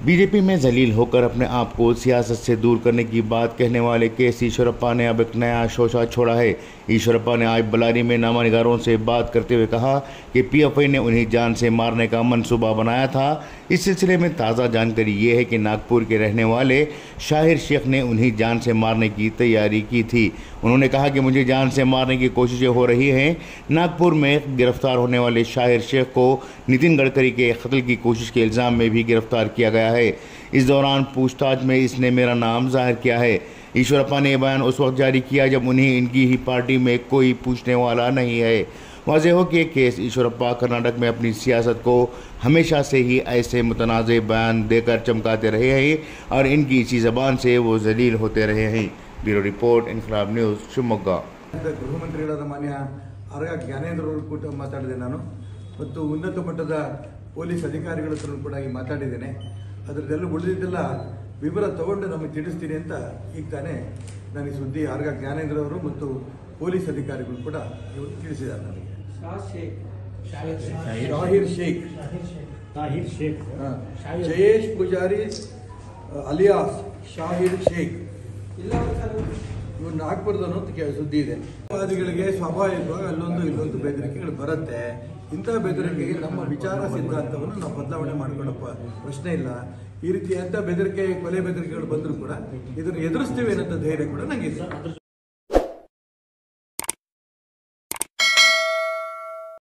BJP में जलील होकर अपने आप को सियासत से दूर करने की बात कहने वाले केएस ईश्वरप्पा ने अब एक नया शोषा छोड़ा है। ईश्वरप्पा ने आज बल्लारी में नामानिगारों से बात करते हुए कहा कि पीएफआई ने उन्हें जान से मारने का मंसूबा बनाया था। इस सिलसिले में ताज़ा जानकारी ये है कि नागपुर के रहने वाले शाहिर शेख ने उन्हें जान से मारने की तैयारी की थी। उन्होंने कहा कि मुझे जान से मारने की कोशिशें हो रही हैं। नागपुर में गिरफ्तार होने वाले शाहिर शेख को नितिन गडकरी के कत्ल की कोशिश के इल्ज़ाम में भी गिरफ्तार किया गया है। इस दौरान पूछताछ में इसने मेरा नाम जाहिर किया है। ईश्वरप्पा ने बयान उस वक्त जारी किया जब उन्हें इनकी ही पार्टी में कोई पूछने वाला नहीं है। वाज़ेह हो कि केएस ईश्वरप्पा कर्नाटक में अपनी सियासत को हमेशा से ही ऐसे मुतनाज़े बयान देकर चमकाते रहे हैं और इनकी इसी ज़बान से वो जलील होते रहे हैं। ब्यूरो रिपोर्ट, इनकलाब न्यूज़, शिवमोग्गा। गृह मंत्री मान्य आरग ज्ञानेंद्र ಕೂಡ ಮಾತಾಡಿದೆ ನಾನು ಮತ್ತು ಉನ್ನತ ಮಟ್ಟದ ಪೊಲೀಸ್ ಅಧಿಕಾರಿಗಳ ಹತ್ರ ಕೂಡ ಮಾತಾಡಿದ್ದೇನೆ। ಅದರದೆಲ್ಲ ಉಳಿದಿದ್ದೆಲ್ಲ ವಿವರ ತಗೊಂಡು ನಮಗೆ ತಿಳಿಸ್ತೀನಿ ಅಂತ ಈಗ ತಾನೇ ನನಗೆ ಸುದ್ದಿ ಆರ್ಗ ಜ್ಞಾನೇಂದ್ರ ಅವರು ಮತ್ತು ಪೊಲೀಸ್ ಅಧಿಕಾರಿಗಳು ಕೂಡ ತಿಳಿಸಿದ್ದಾರೆ ನನಗೆ। ಶಾಹಿರ್ ಶೇಖ್ ಜಯೇಶ್ ಪೂಜಾರಿ ಅಲಿಯಾಸ್ ಶಾಹಿರ್ ಶೇಖ್ ಇವರು ನಾಗ್ಪುರದವನು ಅಂತ ಸುದ್ದಿ ಇದೆ। ವಾದಿಗಳಿಗೆ ಸ್ವಾಭಾವಿಕವಾಗಿ ಅಲ್ಲೊಂದು ಇಲ್ಲೊಂದು ಬೆದರಿಕೆಗಳು ಬರುತ್ತೆ। ಇಂಥ ಬೆದರಿಕೆಗೆ ನಮ್ಮ ವಿಚಾರ ಸಿದ್ಧಾಂತವನ್ನು ನಾವು ಬದಲಾವಣೆ ಮಾಡಿಕೊಳ್ಳೋ ಪ್ರಶ್ನೆ ಇಲ್ಲ। ಈ ರೀತಿಯಂಥ ಬೆದರಿಕೆ ಕೊಲೆ ಬೆದರಿಕೆಗಳು ಬಂದರೂ ಕೂಡ ಇದನ್ನು ಎದುರಿಸ್ತೀವಿ ಅನ್ನೋ ಧೈರ್ಯ ಕೂಡ ನನಗಿದೆ।